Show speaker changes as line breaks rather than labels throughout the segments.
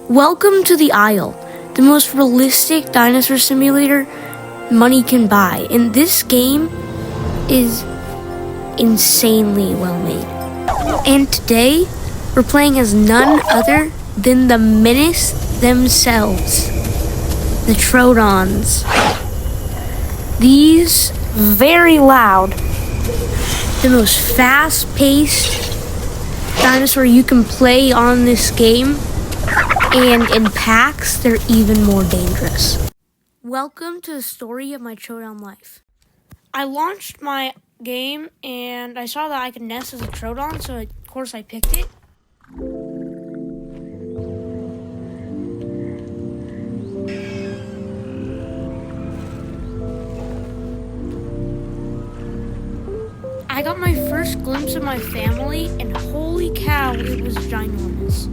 Welcome to the Isle, the most realistic dinosaur simulator money can buy. And this game is insanely well made. And today, we're playing as none other than the menace themselves, the Troodons. These very loud, the most fast-paced dinosaur you can play on this game, and in packs, they're even more dangerous. Welcome to the story of my Troodon life. I launched my game and I saw that I could nest as a Troodon, so of course I picked it. I got my first glimpse of my family, and holy cow, it was ginormous.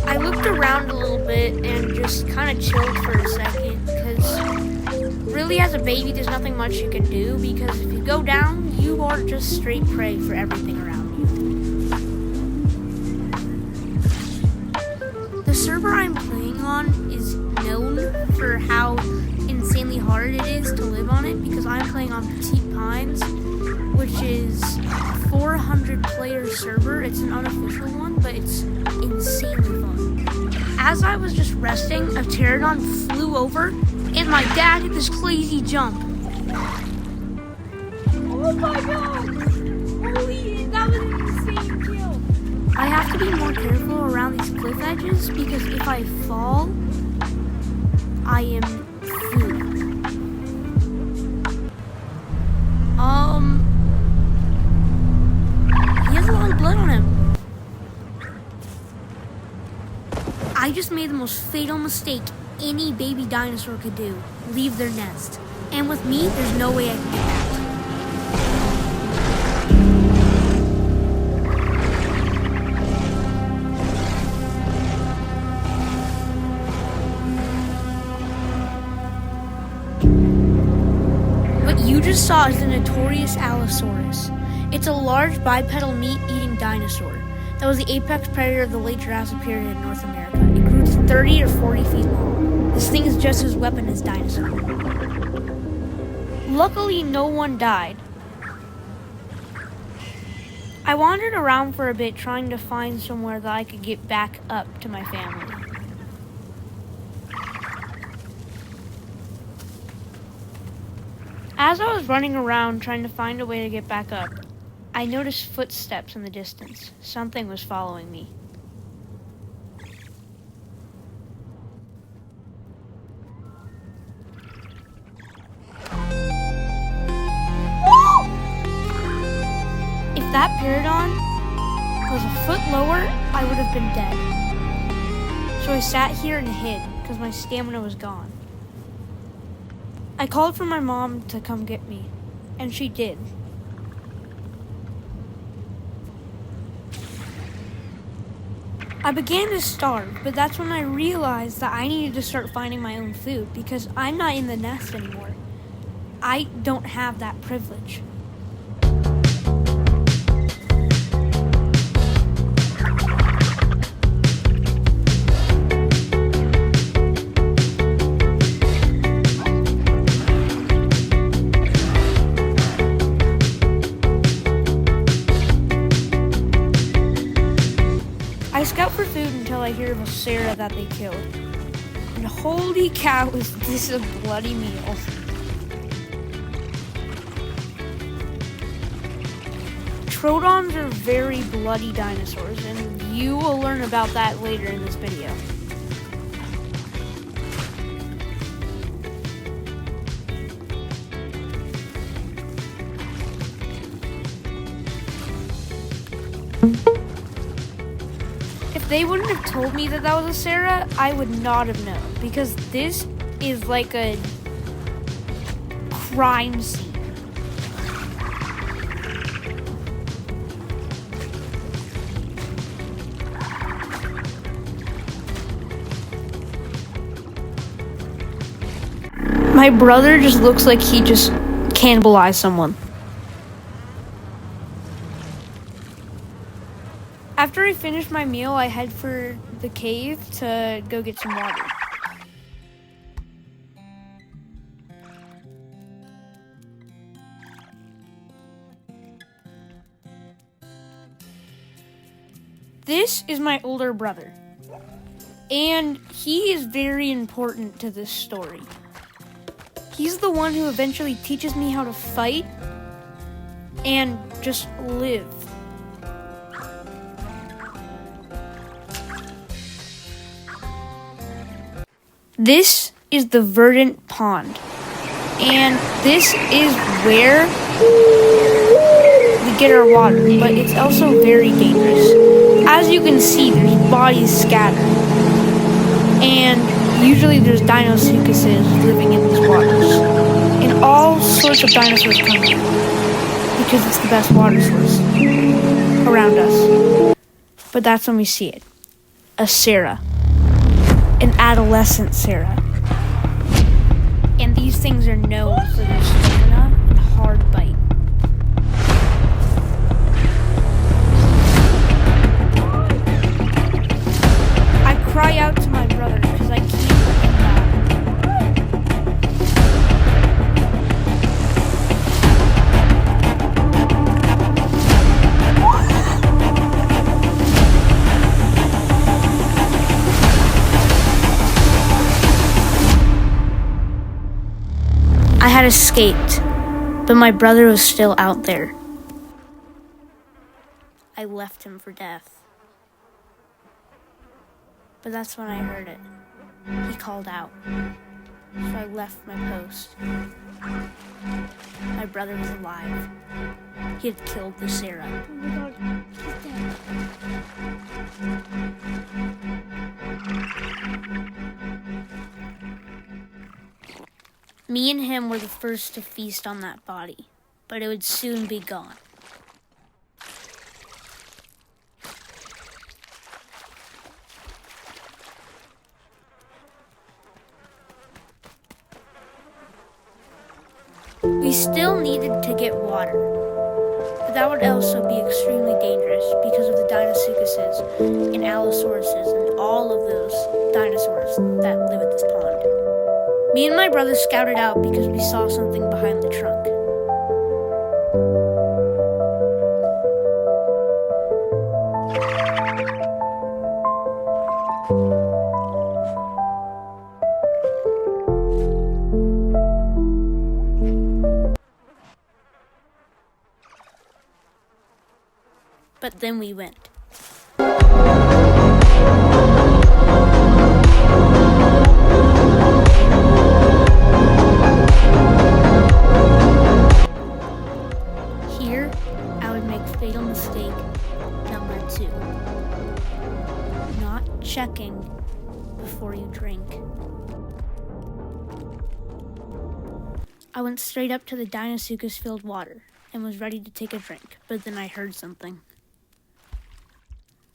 I looked around a little bit and just kind of chilled for a second, because really as a baby there's nothing much you can do, because if you go down, you are just straight prey for everything around you. The server I'm playing on is known for how insanely hard it is to live on it, because I'm playing on Petite Pines, which is a 400 player server. It's an unofficial one, but it's insanely fun. As I was just resting, a Troodon flew over and my dad hit this crazy jump. Oh my god! Holy, that was an insane kill. I have to be more careful around these cliff edges, because if I fall, I am food. He has a lot of blood on him. I just made the most fatal mistake any baby dinosaur could do: leave their nest. And with me, there's no way I can get back. What you just saw is the notorious Allosaurus. It's a large bipedal meat-eating dinosaur that was the apex predator of the late Jurassic period in North America. It grew to 30 or 40 feet long. This thing is just as weapon as dinosaur. Luckily, no one died. I wandered around for a bit trying to find somewhere that I could get back up to my family. As I was running around trying to find a way to get back up, I noticed footsteps in the distance. Something was following me. If that Troodon was a foot lower, I would have been dead. So I sat here and hid, because my stamina was gone. I called for my mom to come get me, and she did. I began to starve, but that's when I realized that I needed to start finding my own food, because I'm not in the nest anymore. I don't have that privilege. I scout for food until I hear of a Sarah that they killed. And holy cow, is this a bloody meal. Troodons are very bloody dinosaurs, and you will learn about that later in this video. If they wouldn't have told me that that was a Sarah, I would not have known, because this is like a crime scene. My brother just looks like he just cannibalized someone. After I finish my meal, I head for the cave to go get some water. This is my older brother, and he is very important to this story. He's the one who eventually teaches me how to fight and just live. This is the verdant pond, and this is where we get our water, but it's also very dangerous. As you can see, there's bodies scattered, and usually there's Dinosuchuses living in these waters, and all sorts of dinosaurs come here because it's the best water source around us. But that's when we see it, a Sarah, an adolescent Sarah, and these things are known for their stamina and hard bite. Cry out to my brother because I can't let him die. I had escaped, but my brother was still out there. I left him for death. But that's when I heard it. He called out. So I left my post. My brother was alive. He had killed the Sarah. Oh my God, he's dead. Me and him were the first to feast on that body, but it would soon be gone. We still needed to get water, but that would also be extremely dangerous because of the Dinosuchuses and Allosauruses and all of those dinosaurs that live at this pond. Me and my brother scouted out because we saw something behind the trunk. But then we went. Here, I would make fatal mistake number 2. Not checking before you drink. I went straight up to the Dinosuchus-filled water and was ready to take a drink, but then I heard something.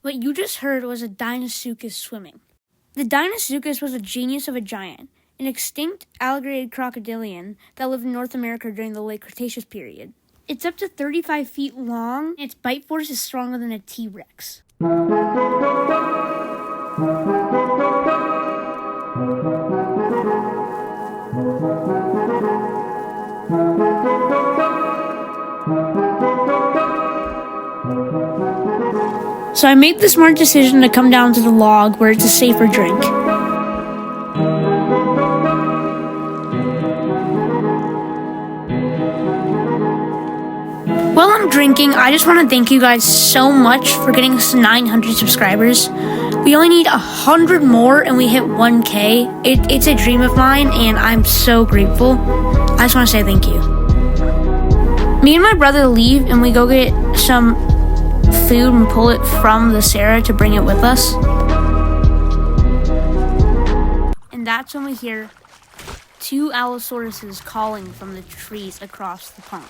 What you just heard was a Dinosuchus swimming. The Dinosuchus was a genius of a giant, an extinct alligator crocodilian that lived in North America during the late Cretaceous period. It's up to 35 feet long, and its bite force is stronger than a T-Rex. So I made the smart decision to come down to the log where it's a safer drink. While I'm drinking, I just want to thank you guys so much for getting us to 900 subscribers. We only need 100 more and we hit 1K. It's a dream of mine and I'm so grateful. I just want to say thank you. Me and my brother leave and we go get some food and pull it from the Sarah to bring it with us. And that's when we hear 2 Allosauruses calling from the trees across the pond.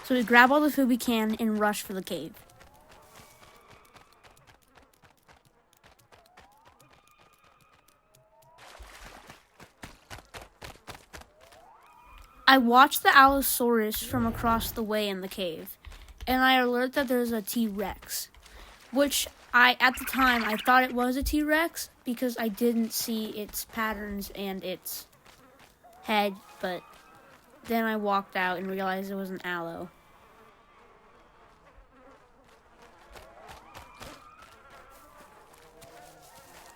So we grab all the food we can and rush for the cave. I watch the Allosaurus from across the way in the cave, and I alert that there's a T-Rex. which at the time, I thought it was a T-Rex because I didn't see its patterns and its head, but then I walked out and realized it was an aloe.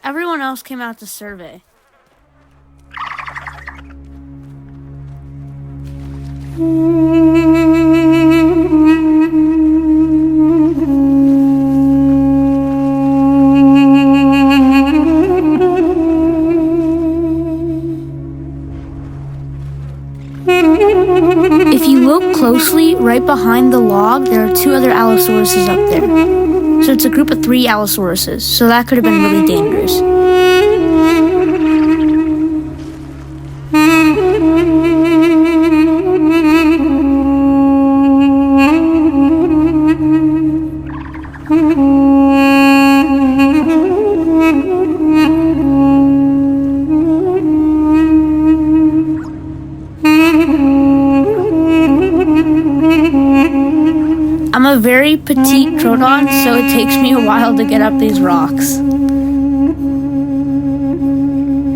Everyone else came out to survey. If you look closely, right behind the log, there are 2 other Allosauruses up there. So it's a group of 3 Allosauruses, so that could have been really dangerous. I'm a very petite Troodon, so it takes me a while to get up these rocks.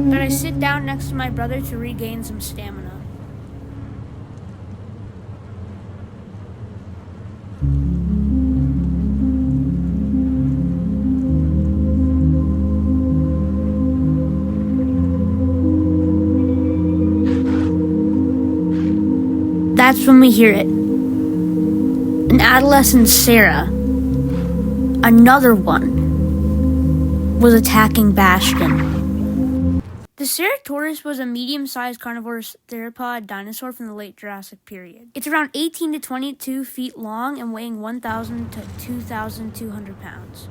But I sit down next to my brother to regain some stamina. That's when we hear it. An adolescent Sarah, another one, was attacking Bastion. The Ceratosaurus was a medium-sized carnivorous theropod dinosaur from the late Jurassic period. It's around 18 to 22 feet long and weighing 1,000 to 2,200 pounds.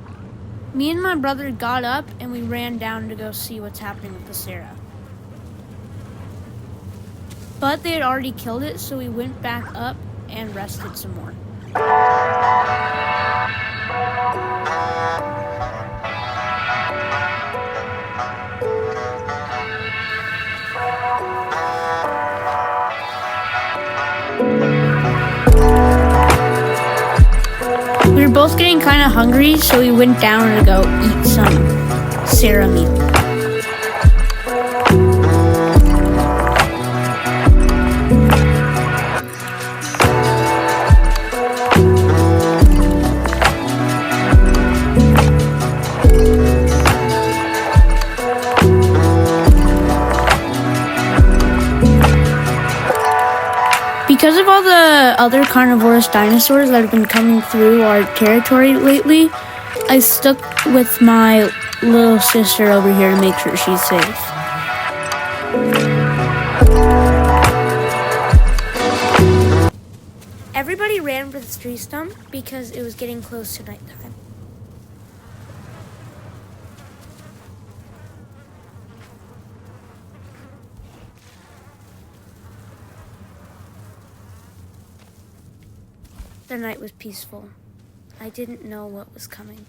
Me and my brother got up and we ran down to go see what's happening with the Sarah. But they had already killed it, so we went back up and rested some more. We were both getting kind of hungry, so we went down to go eat some Sarah meat. Because of all the other carnivorous dinosaurs that have been coming through our territory lately, I stuck with my little sister over here to make sure she's safe. Everybody ran for the tree stump because it was getting close to nighttime. The night was peaceful. I didn't know what was coming.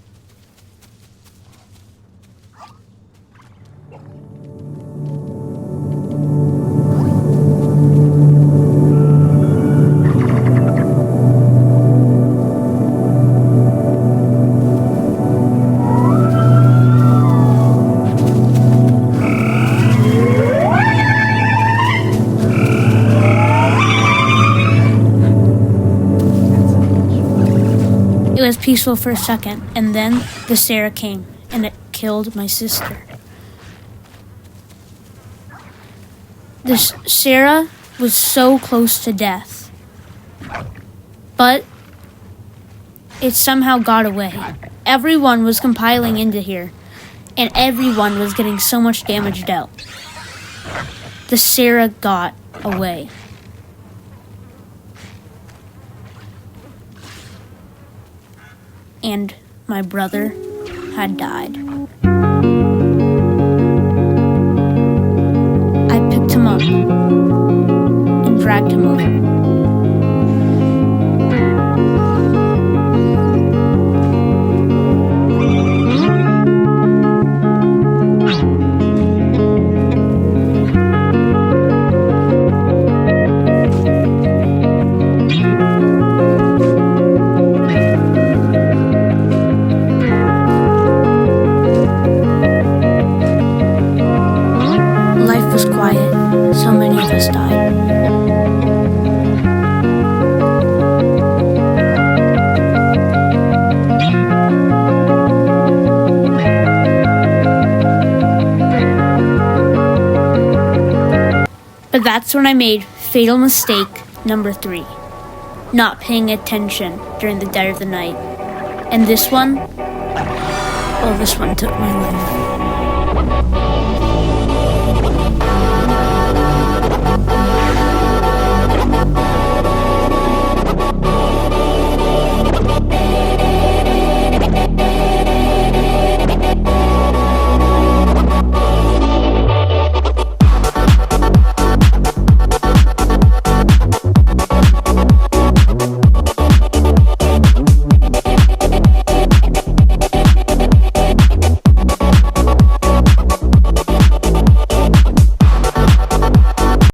It was peaceful for a second, and then the Sarah came, and it killed my sister. This Sarah was so close to death, but it somehow got away. Everyone was compiling into here, and everyone was getting so much damage dealt. The Sarah got away. And my brother had died. I picked him up and dragged him over. But that's when I made fatal mistake number 3. Not paying attention during the dead of the night. And this one, this one took my life.